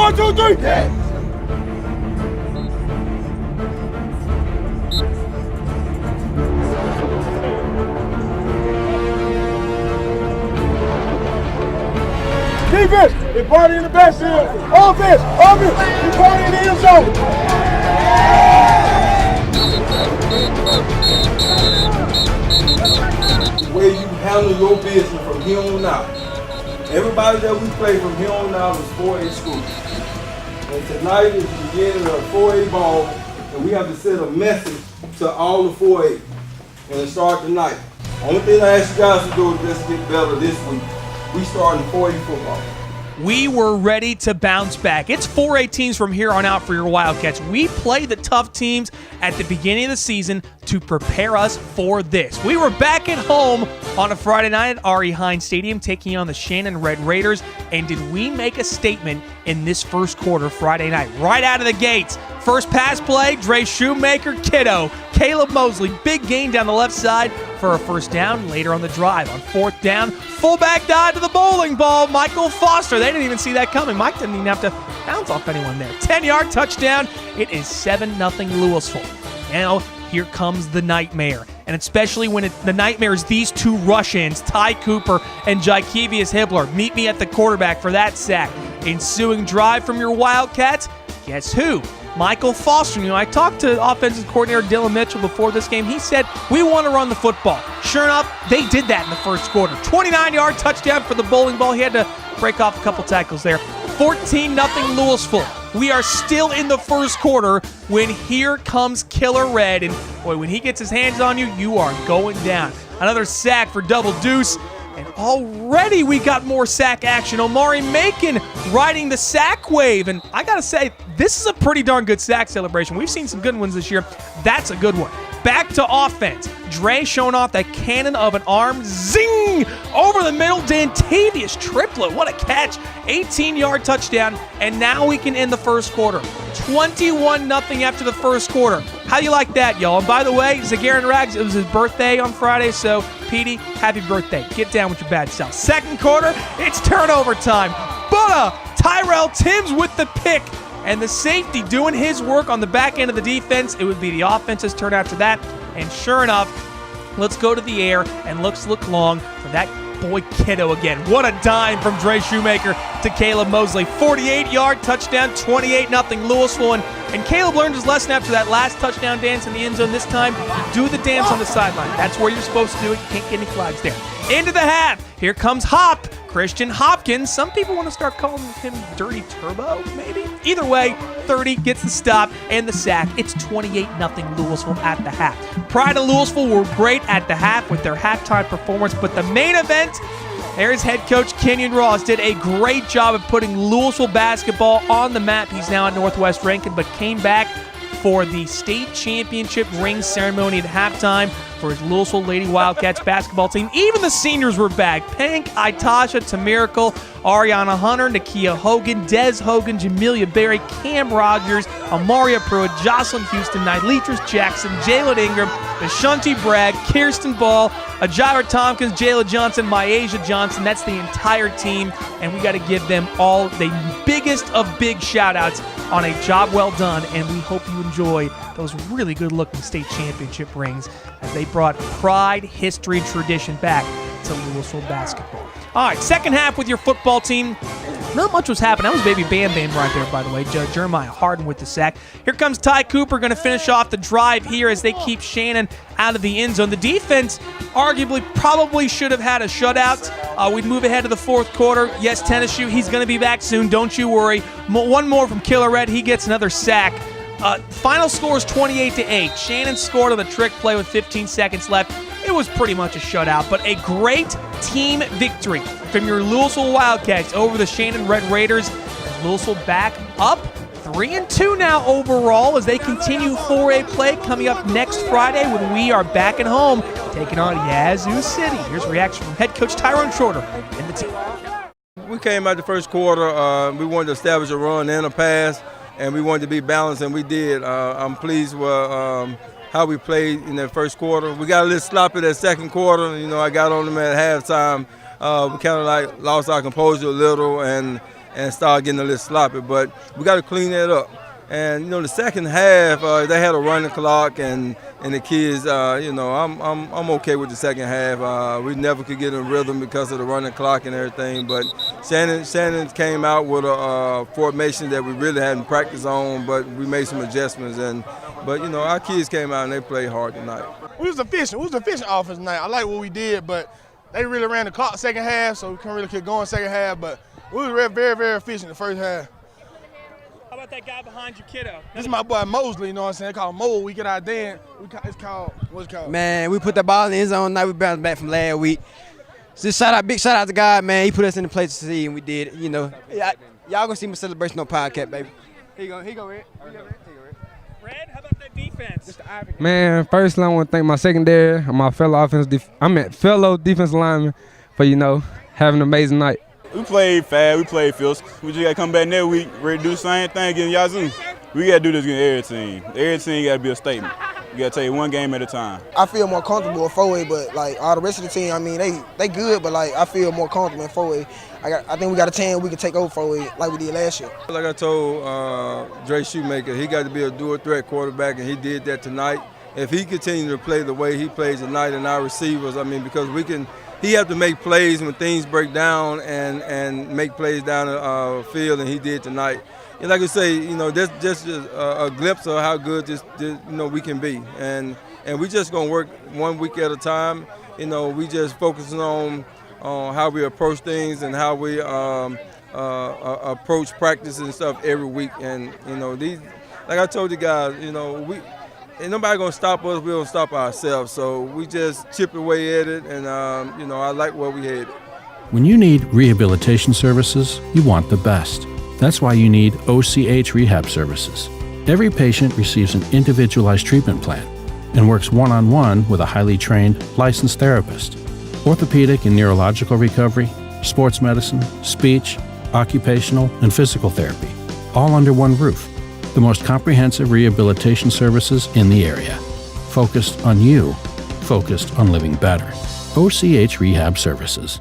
1, 2, 3. Yeah. Defense, they party in the backfield. Offense, they party in the end zone. The way you handle your business from here on out. Everybody that we play from here on out is 4A school. And tonight is the beginning of 4A ball, and we have to send a message to all the 4A. And it starts tonight. Only thing I ask you guys to do is just get better this week. We starting 4A football. We were ready to bounce back. It's 4A teams from here on out for your Wildcats. We play the tough teams at the beginning of the season to prepare us for this. We were back at home on a Friday night at R.E. Hines Stadium taking on the Shannon Red Raiders. And did we make a statement in this first quarter Friday night? Right out of the gates. First pass play, Dre Shoemaker, kiddo. Caleb Mosley, big gain down the left side for a first down. Later on the drive, on fourth down, fullback dive to the bowling ball. Michael Foster, they didn't even see that coming. Mike didn't even have to bounce off anyone there. 10-yard touchdown. It is 7-0 Louisville. Now, here comes the nightmare. And especially when the nightmare is these two rush-ins, Ty Cooper and Jakevius Hibbler. Meet me at the quarterback for that sack. Ensuing drive from your Wildcats, guess who? Michael Foster. You know, I talked to offensive coordinator Dylan Mitchell before this game. He said, we want to run the football. Sure enough, they did that in the first quarter. 29-yard touchdown for the bowling ball. He had to break off a couple tackles there. 14-0 Louisville. We are still in the first quarter when here comes Killer Red. And boy, when he gets his hands on you, you are going down. Another sack for Double Deuce. And already we got more sack action. Omari Macon riding the sack wave. And I got to say, this is a pretty darn good sack celebration. We've seen some good ones this year. That's a good one. Back to offense. Dre showing off that cannon of an arm. Zing! Over the middle. Dantavius triplet. What a catch. 18-yard touchdown. And now we can end the first quarter. 21-0 after the first quarter. How do you like that, y'all? And by the way, Zagarin Rags, it was his birthday on Friday, so Petey, happy birthday. Get down with your bad self. Second quarter, it's turnover time. But Tyrell Timms with the pick. And the safety doing his work on the back end of the defense. It would be the offense's turn after that. And sure enough, let's go to the air and let's look long for that boy kiddo again. What a dime from Dre Shoemaker to Caleb Mosley. 48-yard touchdown, 28-0 Louisville. And Caleb learned his lesson after that last touchdown dance in the end zone. This time, do the dance on the sideline. That's where you're supposed to do it. You can't get any flags there. Into the half. Here comes Hop. Christian Hopkins. Some people want to start calling him Dirty Turbo, maybe? Either way, 30 gets the stop and the sack. It's 28-0 Louisville at the half. Pride of Louisville were great at the half with their halftime performance, but the main event, there's head coach Kenyon Ross, did a great job of putting Louisville basketball on the map. He's now at Northwest Rankin, but came back for the state championship ring ceremony at halftime for his Louisville Lady Wildcats basketball team. Even the seniors were back. Pink, Itasha, Tamiracle, Ariana Hunter, Nakia Hogan, Des Hogan, Jamelia Berry, Cam Rogers, Amaria Pruitt, Jocelyn Houston, Nylitris Jackson, Jayla Ingram, Ashanti Bragg, Kirsten Ball, Ajira Tompkins, Jayla Johnson, Myasia Johnson. That's the entire team, and we got to give them all the biggest of big shout-outs on a job well done, and we hope you enjoy those really good-looking state championship rings as they brought pride, history, and tradition back to Louisville basketball. All right, second half with your football team. Not much was happening. That was baby Bam Bam right there, by the way. Jeremiah Harden with the sack. Here comes Ty Cooper, going to finish off the drive here as they keep Shannon out of the end zone. The defense arguably probably should have had a shutout. We'd move ahead to the fourth quarter. Yes, Tennessee, he's going to be back soon. Don't you worry. One more from Killer Red. He gets another sack. Final score is 28-8. Shannon scored on the trick play with 15 seconds left. It was pretty much a shutout, but a great team victory from your Louisville Wildcats over the Shannon Red Raiders. Louisville back up 3-2 now overall as they continue 4A play coming up next Friday when we are back at home taking on Yazoo City. Here's reaction from head coach Tyrone Shorter and the team. We came out the first quarter. We wanted to establish a run and a pass, and we wanted to be balanced, and we did. I'm pleased with how we played in that first quarter. We got a little sloppy that second quarter. You know, I got on them at halftime. We kind of like lost our composure a little, and and start getting a little sloppy. But we got to clean that up. And the second half, they had a running clock, and the kids, I'm okay with the second half. We never could get in rhythm because of the running clock and everything. But Shannon came out with a formation that we really hadn't practiced on, but we made some adjustments. But our kids came out and they played hard tonight. We was efficient. We was efficient offense tonight. I like what we did, but they really ran the clock second half, so we couldn't really keep going second half. But we was very, very efficient the first half. How about that guy behind you, kiddo? This is my boy Mosley, you know what I'm saying? They call him Mo. We get out there. It's called, what's it called? Man, we put the ball in the end zone tonight. We bounced back from last week. Just big shout out to God, man. He put us in the place to see, and we did it. Y'all gonna see my celebration on PowerCats, baby. Here you go, Red. Red, how about that defense? Man, firstly, I want to thank my secondary and my fellow fellow defensive linemen for having an amazing night. We played fast, we played physical. We just got to come back next week, ready to do the same thing against Yazoo. We got to do this against every team. Every team got to be a statement. We got to take one game at a time. I feel more comfortable with 4A, but all the rest of the team, they good, but I feel more comfortable in 4A. I think we got a team we can take over 4A like we did last year. Like I told Dre Shoemaker, he got to be a dual threat quarterback, and he did that tonight. If he continues to play the way he plays tonight, and our receivers, because he have to make plays when things break down and make plays down the field, and he did tonight. And like I say, that's just a glimpse of how good we can be, and we just gonna work 1 week at a time. We just focusing on how we approach things and how we approach practice and stuff every week. And these, like I told you guys, ain't nobody gonna stop us. We don't stop ourselves. So we just chip away at it, and I like where we headed. When you need rehabilitation services, you want the best. That's why you need OCH Rehab Services. Every patient receives an individualized treatment plan and works one-on-one with a highly trained, licensed therapist. Orthopedic and neurological recovery, sports medicine, speech, occupational, and physical therapy, all under one roof. The most comprehensive rehabilitation services in the area. Focused on you, focused on living better. OCH Rehab Services.